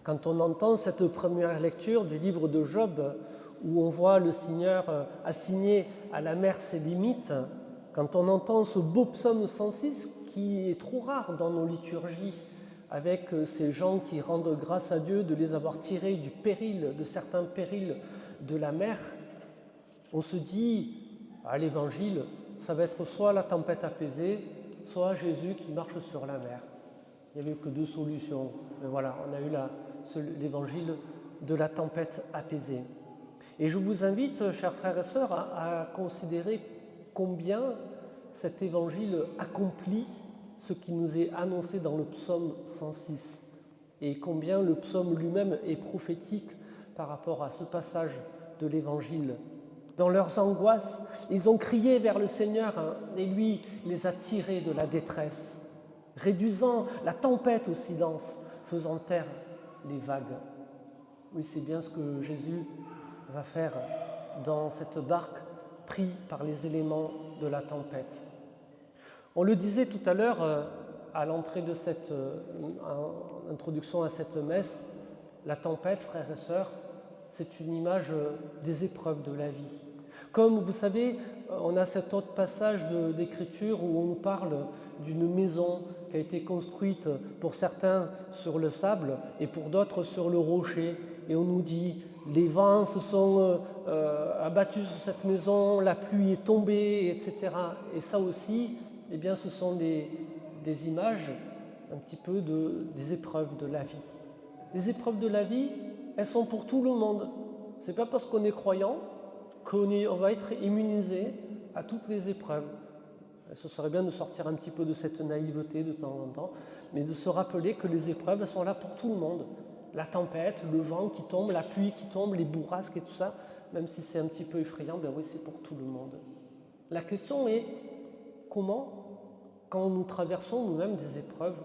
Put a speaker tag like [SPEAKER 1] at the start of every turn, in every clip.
[SPEAKER 1] Quand on entend cette première lecture du livre de Job, où on voit le Seigneur assigner à la mer ses limites, quand on entend ce beau psaume 106 qui est trop rare dans nos liturgies, avec ces gens qui rendent grâce à Dieu de les avoir tirés du péril, de certains périls de la mer, on se dit, à l'Évangile, ça va être soit la tempête apaisée, soit Jésus qui marche sur la mer. Il n'y avait que deux solutions. Mais voilà, on a eu l'Évangile de la tempête apaisée. Et je vous invite, chers frères et sœurs, à considérer combien cet Évangile accomplit ce qui nous est annoncé dans le psaume 106 et combien le psaume lui-même est prophétique par rapport à ce passage de l'Évangile. Dans leurs angoisses, ils ont crié vers le Seigneur et lui les a tirés de la détresse, réduisant la tempête au silence, faisant taire les vagues. Oui, c'est bien ce que Jésus va faire dans cette barque pris par les éléments de la tempête. On le disait tout à l'heure à l'entrée de cette introduction à cette messe, la tempête, frères et sœurs, c'est une image des épreuves de la vie. Comme vous savez, on a cet autre passage d'Écriture où on nous parle d'une maison qui a été construite pour certains sur le sable et pour d'autres sur le rocher. Et on nous dit, les vents se sont abattus sur cette maison, la pluie est tombée, etc. Et ça aussi, eh bien, ce sont des images un petit peu des épreuves de la vie. Les épreuves de la vie, elles sont pour tout le monde. Ce n'est pas parce qu'on est croyant qu'on va être immunisé à toutes les épreuves. Ce serait bien de sortir un petit peu de cette naïveté de temps en temps, mais de se rappeler que les épreuves sont là pour tout le monde. La tempête, le vent qui tombe, la pluie qui tombe, les bourrasques et tout ça, même si c'est un petit peu effrayant, ben oui, c'est pour tout le monde. La question est comment, quand nous traversons nous-mêmes des épreuves,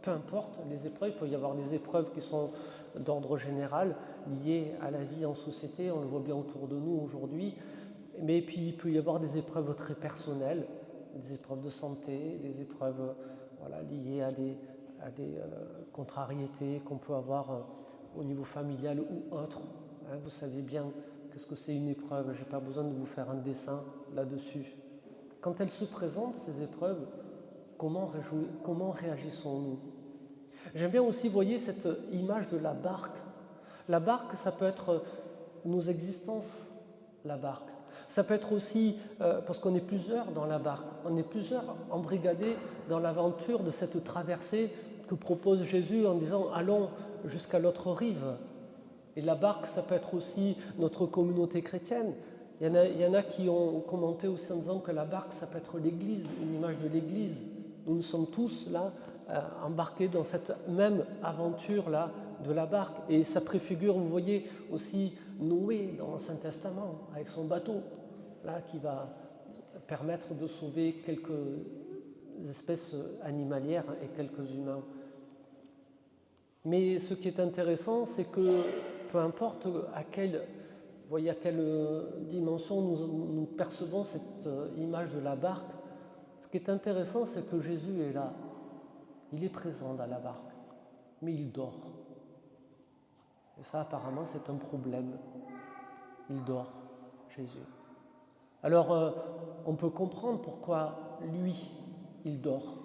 [SPEAKER 1] peu importe les épreuves, il peut y avoir des épreuves qui sont d'ordre général, liées à la vie en société, on le voit bien autour de nous aujourd'hui, mais puis il peut y avoir des épreuves très personnelles, des épreuves de santé, des épreuves liées à des contrariétés qu'on peut avoir au niveau familial ou autre. Vous savez bien qu'est-ce que c'est une épreuve, je n'ai pas besoin de vous faire un dessin là-dessus. Quand elles se présentent, ces épreuves, comment réagissons-nous? J'aime bien aussi, voyez, cette image de la barque. La barque, ça peut être nos existences, la barque. Ça peut être aussi, parce qu'on est plusieurs dans la barque, on est plusieurs embrigadés dans l'aventure de cette traversée que propose Jésus en disant « allons jusqu'à l'autre rive ». Et la barque, ça peut être aussi notre communauté chrétienne. Il y en a qui ont commenté aussi en disant que la barque, ça peut être l'Église, une image de l'Église. Nous sommes tous là, embarqués dans cette même aventure-là de la barque. Et ça préfigure, vous voyez, aussi Noé dans l'Ancien Testament, avec son bateau, là, qui va permettre de sauver quelques espèces animalières et quelques humains. Mais ce qui est intéressant, c'est que peu importe à quelle dimension nous percevons cette image de la barque, ce qui est intéressant, c'est que Jésus est là. Il est présent dans la barque, mais il dort. Et ça, apparemment, c'est un problème. Il dort, Jésus. Alors, on peut comprendre pourquoi lui, il dort.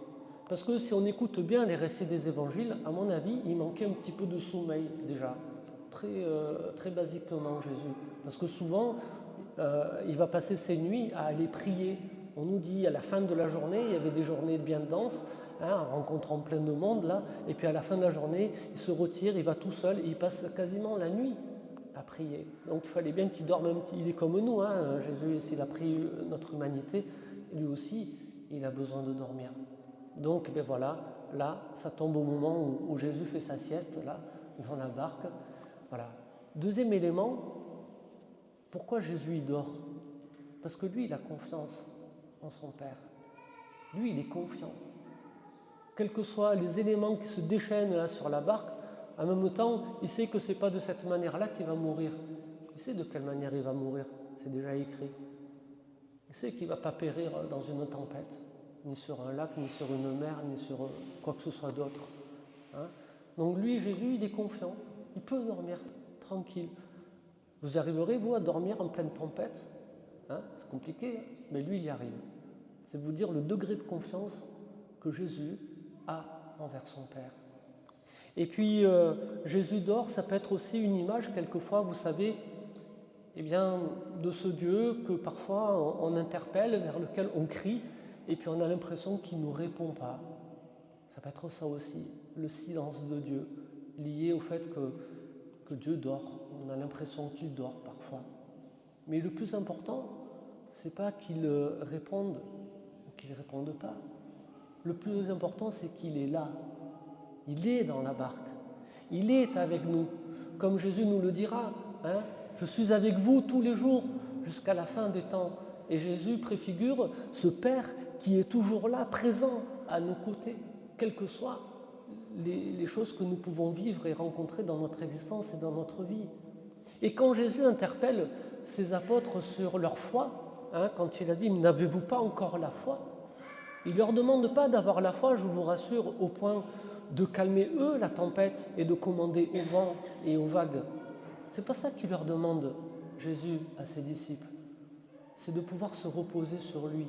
[SPEAKER 1] Parce que si on écoute bien les récits des évangiles, à mon avis, il manquait un petit peu de sommeil déjà, très basiquement Jésus. Parce que souvent, il va passer ses nuits à aller prier. On nous dit à la fin de la journée, il y avait des journées bien denses, en rencontrant plein de monde là, et puis à la fin de la journée, il se retire, il va tout seul, et il passe quasiment la nuit à prier. Donc il fallait bien qu'il dorme un petit. Il est comme nous, Jésus, s'il a pris notre humanité, lui aussi, il a besoin de dormir. Donc, ben voilà, là, ça tombe au moment où Jésus fait sa sieste, là, dans la barque. Voilà. Deuxième élément, pourquoi Jésus il dort? Parce que lui, il a confiance en son Père. Lui, il est confiant. Quels que soient les éléments qui se déchaînent là sur la barque, en même temps, il sait que ce n'est pas de cette manière-là qu'il va mourir. Il sait de quelle manière il va mourir, c'est déjà écrit. Il sait qu'il ne va pas périr dans une tempête, ni sur un lac, ni sur une mer, ni sur quoi que ce soit d'autre. Donc lui, Jésus, il est confiant. il peut dormir tranquille. Vous arriverez, vous, à dormir en pleine tempête? Hein, c'est compliqué, hein, mais lui, il y arrive. C'est vous dire le degré de confiance que Jésus a envers son Père. Et puis, Jésus dort, ça peut être aussi une image, quelquefois, vous savez, eh bien, de ce Dieu que parfois on interpelle, vers lequel on crie, et puis on a l'impression qu'il ne nous répond pas. Ça peut être ça aussi, le silence de Dieu, lié au fait que Dieu dort. On a l'impression qu'il dort parfois. Mais le plus important, c'est pas qu'il réponde ou qu'il ne réponde pas. Le plus important, c'est qu'il est là. Il est dans la barque. Il est avec nous. Comme Jésus nous le dira, hein, je suis avec vous tous les jours jusqu'à la fin des temps. Et Jésus préfigure ce Père qui est toujours là, présent à nos côtés, quelles que soient les choses que nous pouvons vivre et rencontrer dans notre existence et dans notre vie. Et quand Jésus interpelle ses apôtres sur leur foi, hein, quand il a dit « N'avez-vous pas encore la foi ?» Il ne leur demande pas d'avoir la foi, je vous rassure, au point de calmer eux la tempête et de commander au vent et aux vagues. C'est pas ça qu'il leur demande, Jésus, à ses disciples. C'est de pouvoir se reposer sur lui,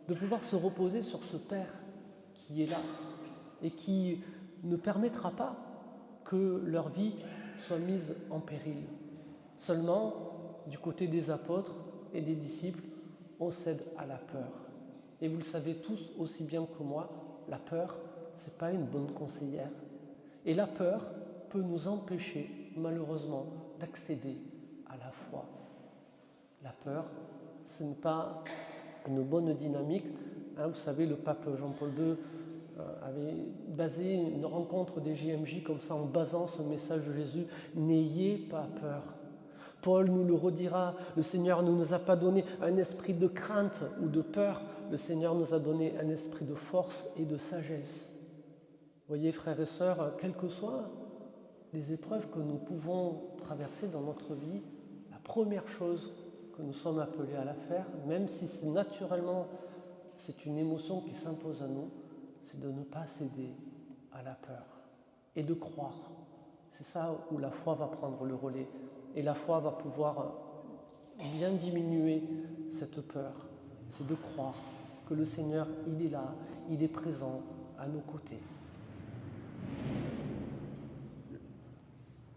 [SPEAKER 1] de pouvoir se reposer sur ce Père qui est là et qui ne permettra pas que leur vie soit mise en péril. Seulement, du côté des apôtres et des disciples, on cède à la peur. Et vous le savez tous aussi bien que moi, la peur, ce n'est pas une bonne conseillère. Et la peur peut nous empêcher, malheureusement, d'accéder à la foi. La peur, ce n'est pas une bonne dynamique. Hein, vous savez, le pape Jean-Paul II avait basé une rencontre des JMJ comme ça, en basant ce message de Jésus, « N'ayez pas peur ». Paul nous le redira, le Seigneur ne nous a pas donné un esprit de crainte ou de peur, le Seigneur nous a donné un esprit de force et de sagesse. Vous voyez, frères et sœurs, quelles que soient les épreuves que nous pouvons traverser dans notre vie, la première chose que nous sommes appelés à la faire, même si c'est naturellement c'est une émotion qui s'impose à nous, c'est de ne pas céder à la peur et de croire. C'est ça où la foi va prendre le relais. Et la foi va pouvoir bien diminuer cette peur. C'est de croire que le Seigneur, il est là, il est présent à nos côtés.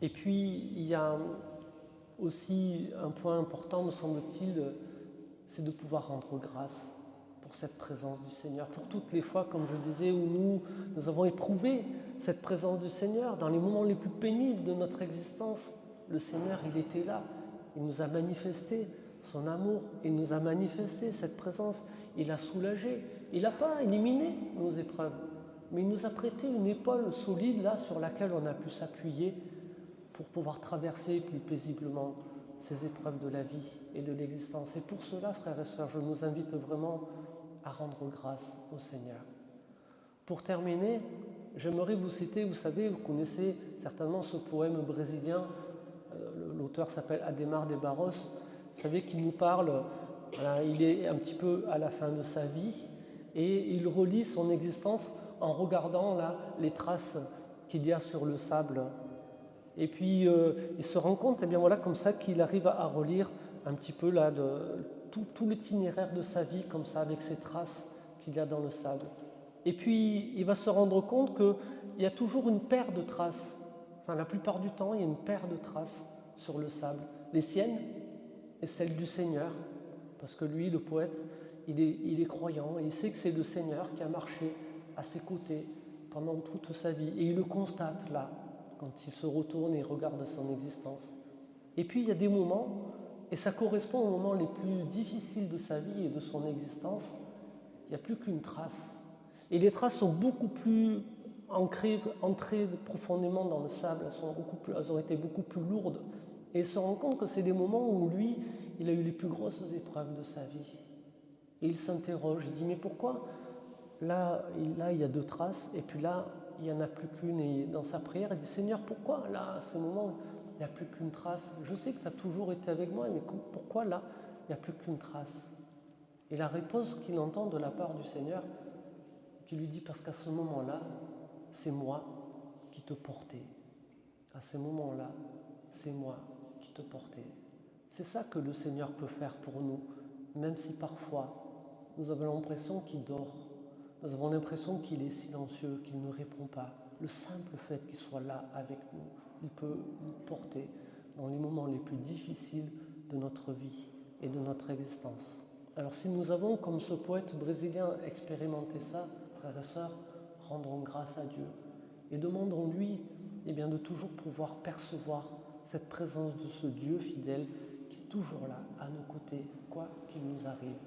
[SPEAKER 1] Et puis, il y a aussi un point important, me semble-t-il, c'est de pouvoir rendre grâce pour cette présence du Seigneur. Pour toutes les fois, comme je disais, où nous avons éprouvé cette présence du Seigneur, dans les moments les plus pénibles de notre existence, le Seigneur, il était là. Il nous a manifesté son amour, il nous a manifesté cette présence, il a soulagé. Il n'a pas éliminé nos épreuves, mais il nous a prêté une épaule solide là sur laquelle on a pu s'appuyer pour pouvoir traverser plus paisiblement ces épreuves de la vie et de l'existence. Et pour cela, frères et sœurs, je nous invite vraiment à rendre grâce au Seigneur. Pour terminer, j'aimerais vous citer, vous savez, vous connaissez certainement ce poème brésilien, l'auteur s'appelle Ademar de Barros, vous savez, qui nous parle, voilà, il est un petit peu à la fin de sa vie et il relie son existence en regardant là les traces qu'il y a sur le sable. Et puis il se rend compte, et bien voilà, comme ça, qu'il arrive à relire un petit peu là tout l'itinéraire de sa vie, comme ça, avec ces traces qu'il y a dans le sable. Et puis il va se rendre compte qu'il y a toujours une paire de traces. Enfin, la plupart du temps, il y a une paire de traces sur le sable. Les siennes et celles du Seigneur. Parce que lui, le poète, il est croyant et il sait que c'est le Seigneur qui a marché à ses côtés pendant toute sa vie. Et il le constate là, quand il se retourne et regarde son existence. Et puis il y a des moments, et ça correspond aux moments les plus difficiles de sa vie et de son existence, il n'y a plus qu'une trace. Et les traces sont beaucoup plus entrées profondément dans le sable, elles ont été beaucoup plus lourdes. Et il se rend compte que c'est des moments où lui, il a eu les plus grosses épreuves de sa vie. Et il s'interroge, il dit, mais pourquoi là, il y a deux traces, et puis là, il n'y en a plus qu'une. Et dans sa prière, il dit, Seigneur, pourquoi là, à ce moment, il n'y a plus qu'une trace? Je sais que tu as toujours été avec moi, mais pourquoi là, il n'y a plus qu'une trace? Et la réponse qu'il entend de la part du Seigneur, qui lui dit, parce qu'à ce moment-là, c'est moi qui te portais. À ces moments-là, c'est moi qui te portais. C'est ça que le Seigneur peut faire pour nous, même si parfois nous avons l'impression qu'il dort, nous avons l'impression qu'il est silencieux, qu'il ne répond pas. Le simple fait qu'il soit là avec nous, il peut nous porter dans les moments les plus difficiles de notre vie et de notre existence. Alors si nous avons, comme ce poète brésilien, expérimenté ça, frères et sœurs, rendons grâce à Dieu et demandons-lui de toujours pouvoir percevoir cette présence de ce Dieu fidèle qui est toujours là, à nos côtés, quoi qu'il nous arrive.